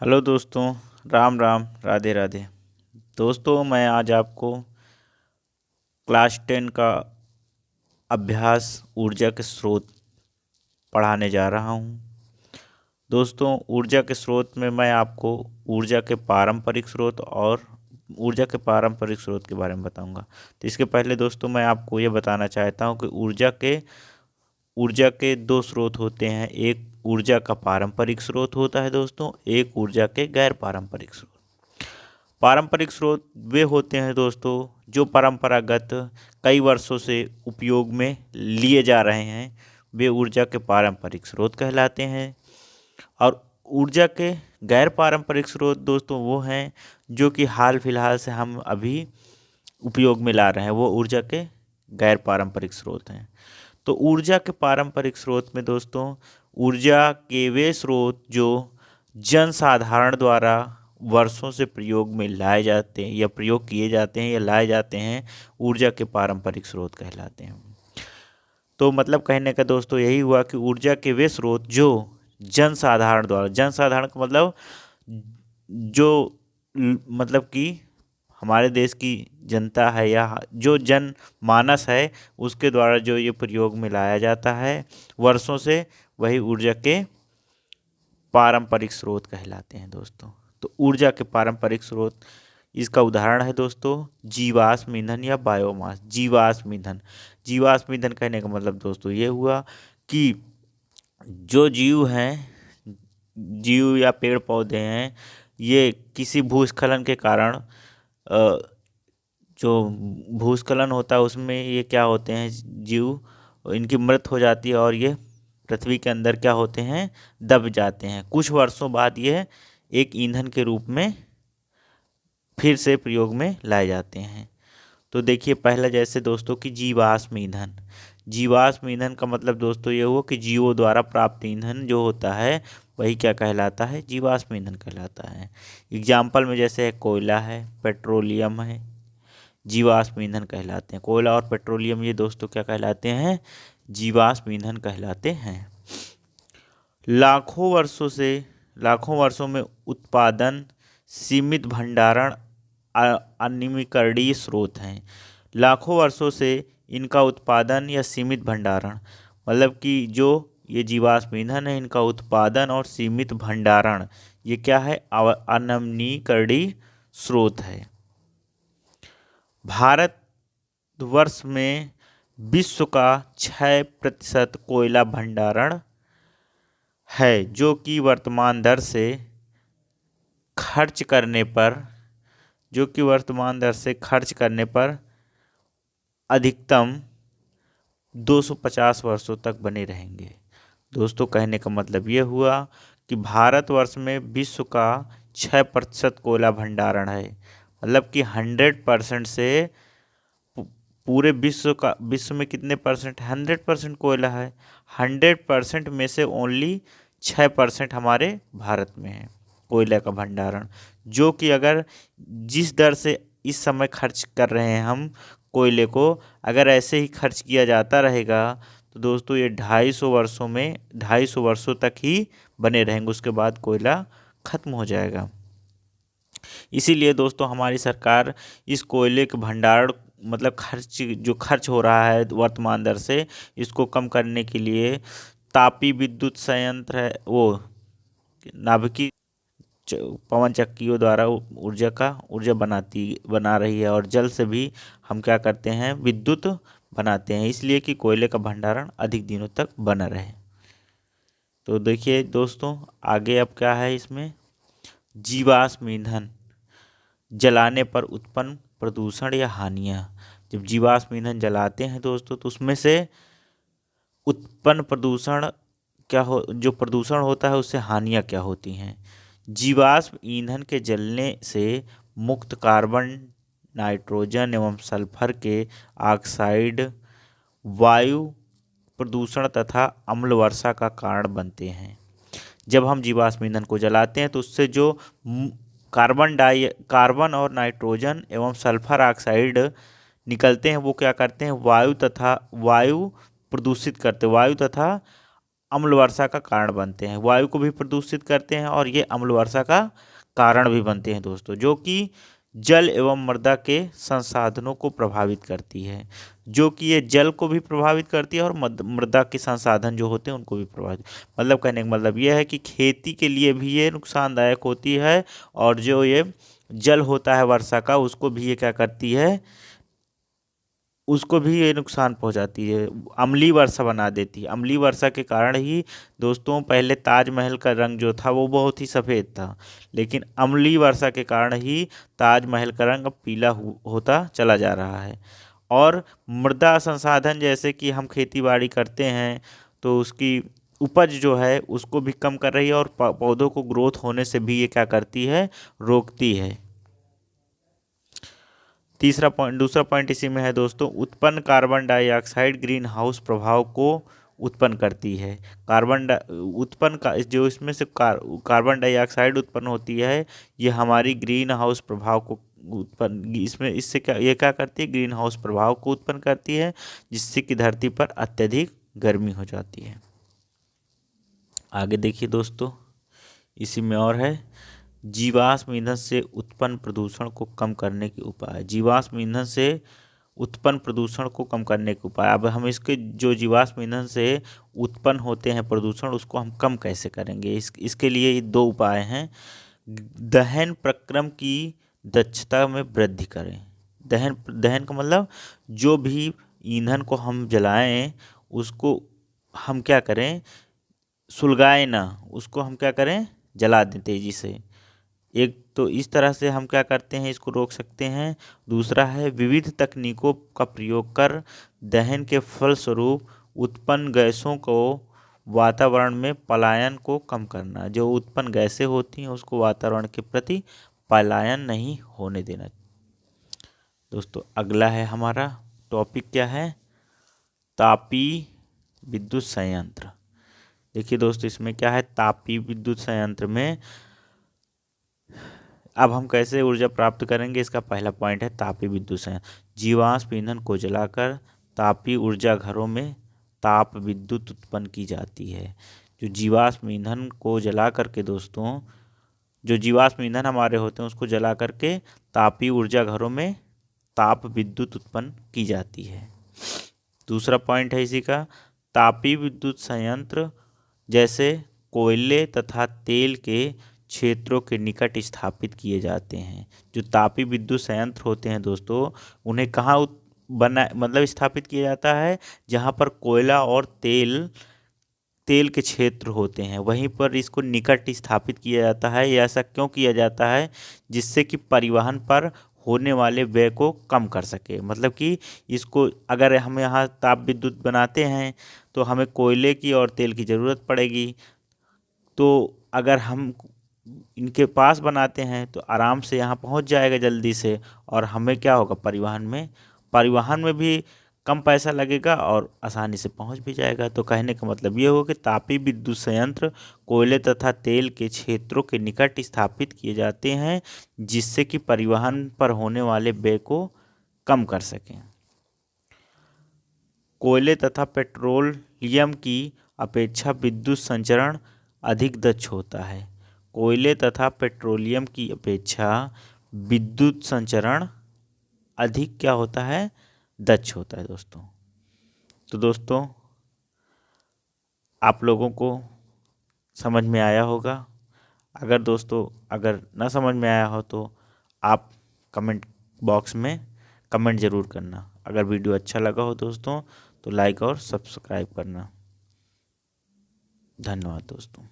Hello दोस्तों। राम राम, राधे राधे। दोस्तों, मैं आज आपको क्लास 10 का अभ्यास ऊर्जा के स्रोत पढ़ाने जा रहा हूँ। दोस्तों, ऊर्जा के स्रोत में मैं आपको ऊर्जा के पारंपरिक स्रोत और ऊर्जा के पारंपरिक स्रोत के बारे में बताऊंगा। तो इसके पहले दोस्तों मैं आपको ये बताना चाहता हूँ कि ऊर्जा के दो स्रोत होते हैं। एक ऊर्जा का पारंपरिक स्रोत होता है दोस्तों, एक ऊर्जा के गैर पारंपरिक स्रोत। पारंपरिक स्रोत वे होते हैं दोस्तों जो परंपरागत कई वर्षों से उपयोग में लिए जा रहे हैं, वे ऊर्जा के पारंपरिक स्रोत कहलाते हैं। और ऊर्जा के गैर पारंपरिक स्रोत दोस्तों वो हैं जो कि हाल फिलहाल से हम अभी उपयोग में ला रहे हैं, वो ऊर्जा के गैर पारंपरिक स्रोत हैं। तो ऊर्जा के पारंपरिक स्रोत में दोस्तों ऊर्जा के वे स्रोत जो जन साधारण द्वारा वर्षों से प्रयोग में लाए जाते हैं या प्रयोग किए जाते हैं या लाए जाते हैं, ऊर्जा के पारंपरिक स्रोत कहलाते हैं। तो मतलब कहने का दोस्तों यही हुआ कि ऊर्जा के वे स्रोत जो जन साधारण द्वारा, जन साधारण का मतलब जो मतलब कि हमारे देश की जनता है या जो जन मानस है उसके द्वारा जो ये प्रयोग में लाया जाता है वर्षों से, वही ऊर्जा के पारंपरिक स्रोत कहलाते हैं दोस्तों। तो ऊर्जा के पारंपरिक स्रोत, इसका उदाहरण है दोस्तों जीवाश्म ईंधन या बायोमास। जीवाश्म ईंधन कहने का मतलब दोस्तों ये हुआ कि जो जीव हैं, जीव या पेड़ पौधे हैं, ये किसी भूस्खलन के कारण जो भूस्खलन होता है उसमें ये क्या होते हैं, जीव, इनकी मृत्यु हो जाती है और ये पृथ्वी के अंदर क्या होते हैं, दब जाते हैं। कुछ वर्षों बाद ये एक ईंधन के रूप में फिर से प्रयोग में लाए जाते हैं। तो देखिए पहला जैसे दोस्तों कि जीवाश्म ईंधन। जीवाश्म ईंधन का मतलब दोस्तों ये हुआ कि जीवों द्वारा प्राप्त ईंधन जो होता है वही क्या कहलाता है, जीवाश्म ईंधन कहलाता है। एग्जाम्पल में जैसे है कोयला है, पेट्रोलियम है, जीवाश्म ईंधन कहलाते हैं। कोयला और पेट्रोलियम ये दोस्तों क्या कहलाते हैं, जीवाश्म ईंधन कहलाते हैं। लाखों वर्षों में उत्पादन, सीमित भंडारण, अनवीकरणीय स्रोत हैं। लाखों वर्षों से इनका उत्पादन या सीमित भंडारण, मतलब कि जो ये जीवाश्म ईंधन है इनका उत्पादन और सीमित भंडारण ये क्या है, अनवीकरणीय स्रोत है। भारत वर्ष में विश्व का 6% कोयला भंडारण है, जो कि वर्तमान दर से खर्च करने पर अधिकतम 250 वर्षों तक बने रहेंगे। दोस्तों कहने का मतलब ये हुआ कि भारतवर्ष में विश्व का 6% कोयला भंडारण है, मतलब कि 100% से पूरे विश्व में कितने परसेंट, 100% कोयला है। 100% में से ओनली 6% हमारे भारत में है कोयले का भंडारण, जो कि अगर जिस दर से इस समय खर्च कर रहे हैं हम कोयले को, अगर ऐसे ही खर्च किया जाता रहेगा तो दोस्तों ये 250 वर्षों तक ही बने रहेंगे, उसके बाद कोयला खत्म हो जाएगा। इसीलिए दोस्तों हमारी सरकार इस कोयले के भंडारण मतलब खर्च हो रहा है वर्तमान दर से, इसको कम करने के लिए तापी विद्युत संयंत्र है, वो नाभिकीय पवन चक्कियों द्वारा ऊर्जा बना रही है, और जल से भी हम क्या करते हैं, विद्युत बनाते हैं, इसलिए कि कोयले का भंडारण अधिक दिनों तक बना रहे। तो देखिए दोस्तों आगे अब क्या है इसमें, जीवाश्म ईंधन जलाने पर उत्पन्न प्रदूषण या हानियाँ। जब जीवाश्म ईंधन जलाते हैं दोस्तों तो उसमें से उत्पन्न प्रदूषण जो प्रदूषण होता है उससे हानियाँ क्या होती हैं। जीवाश्म ईंधन के जलने से मुक्त कार्बन, नाइट्रोजन एवं सल्फर के ऑक्साइड वायु प्रदूषण तथा अम्ल वर्षा का कारण बनते हैं। जब हम जीवाश्म ईंधन को जलाते हैं तो उससे जो कार्बन और नाइट्रोजन एवं सल्फर ऑक्साइड निकलते हैं वो क्या करते हैं, वायु तथा अम्ल वर्षा का कारण बनते हैं, वायु को भी प्रदूषित करते हैं और ये अम्ल वर्षा का कारण भी बनते हैं दोस्तों, जो कि जल एवं मृदा के संसाधनों को प्रभावित करती है, जो कि ये जल को भी प्रभावित करती है और मृदा के संसाधन जो होते हैं उनको भी प्रभावित, मतलब कहने का मतलब ये है कि खेती के लिए भी ये नुकसानदायक होती है, और जो ये जल होता है वर्षा का उसको भी ये क्या करती है, उसको भी ये नुकसान पहुंचाती है, अम्लीय वर्षा बना देती है। अम्लीय वर्षा के कारण ही दोस्तों पहले ताजमहल का रंग जो था वो बहुत ही सफ़ेद था, लेकिन अम्लीय वर्षा के कारण ही ताजमहल का रंग अब पीला होता चला जा रहा है। और मृदा संसाधन, जैसे कि हम खेती बाड़ी करते हैं तो उसकी उपज जो है उसको भी कम कर रही है, और पौधों को ग्रोथ होने से भी ये क्या करती है, रोकती है। दूसरा पॉइंट इसी में है दोस्तों, उत्पन्न कार्बन डाइऑक्साइड ग्रीन हाउस प्रभाव को उत्पन्न करती है। उत्पन्न का जो इसमें से कार्बन डाइऑक्साइड उत्पन्न होती है, ये हमारी ग्रीन हाउस प्रभाव को उत्पन्न इसमें इससे क्या ये क्या करती है, ग्रीन हाउस प्रभाव को उत्पन्न करती है, जिससे कि धरती पर अत्यधिक गर्मी हो जाती है। आगे देखिए दोस्तों, इसी में और है, जीवाश्म ईंधन से उत्पन्न प्रदूषण को कम करने के उपाय। जीवाश्म ईंधन से उत्पन्न प्रदूषण को कम करने के उपाय। अब हम इसके जो जीवाश्म ईंधन से उत्पन्न होते हैं प्रदूषण, उसको हम कम कैसे करेंगे, इसके लिए दो उपाय हैं। दहन प्रक्रम की दक्षता में वृद्धि करें। दहन का मतलब जो भी ईंधन को हम जलाएं उसको हम क्या करें, सुलगाएं ना, उसको हम क्या करें, जला दें तेजी से। एक तो इस तरह से हम क्या करते हैं, इसको रोक सकते हैं। दूसरा है विविध तकनीकों का प्रयोग कर दहन के फलस्वरूप उत्पन्न गैसों को वातावरण में पलायन को कम करना। जो उत्पन्न गैसें होती हैं उसको वातावरण के प्रति पलायन नहीं होने देना। दोस्तों अगला है हमारा टॉपिक क्या है, तापीय विद्युत संयंत्र। देखिए दोस्तों इसमें क्या है, तापीय विद्युत संयंत्र में अब हम कैसे ऊर्जा प्राप्त करेंगे, इसका पहला पॉइंट है तापीय विद्युत संयंत्र। जीवाश्म ईंधन को जलाकर तापीय ऊर्जा घरों में ताप विद्युत उत्पन्न की जाती है। जो जीवाश्म ईंधन को जला करके दोस्तों, जो जीवाश्म ईंधन हमारे होते हैं उसको जला करके तापीय ऊर्जा घरों में ताप विद्युत उत्पन्न की जाती है। दूसरा पॉइंट है इसी का, तापीय विद्युत संयंत्र जैसे कोयले तथा तेल के क्षेत्रों के निकट स्थापित किए जाते हैं। जो तापीय विद्युत संयंत्र होते हैं दोस्तों, उन्हें कहाँ मतलब स्थापित किया जाता है, जहाँ पर कोयला और तेल के क्षेत्र होते हैं वहीं पर इसको निकट स्थापित किया जाता है। ये ऐसा क्यों किया जाता है, जिससे कि परिवहन पर होने वाले व्यय को कम कर सके। मतलब कि इसको अगर हम यहाँ ताप विद्युत बनाते हैं तो हमें कोयले की और तेल की ज़रूरत पड़ेगी, तो अगर हम इनके पास बनाते हैं तो आराम से यहाँ पहुँच जाएगा जल्दी से, और हमें क्या होगा, परिवहन में भी कम पैसा लगेगा और आसानी से पहुँच भी जाएगा। तो कहने का मतलब ये हो कि तापीय विद्युत संयंत्र कोयले तथा तेल के क्षेत्रों के निकट स्थापित किए जाते हैं, जिससे कि परिवहन पर होने वाले व्यय को कम कर सकें। कोयले तथा पेट्रोलियम की अपेक्षा विद्युत संचरण अधिक दक्ष होता है। कोयले तथा पेट्रोलियम की अपेक्षा विद्युत संचरण अधिक क्या होता है, दक्ष होता है दोस्तों। तो दोस्तों आप लोगों को समझ में आया होगा। अगर ना समझ में आया हो तो आप कमेंट बॉक्स में कमेंट ज़रूर करना। अगर वीडियो अच्छा लगा हो दोस्तों तो लाइक और सब्सक्राइब करना। धन्यवाद दोस्तों।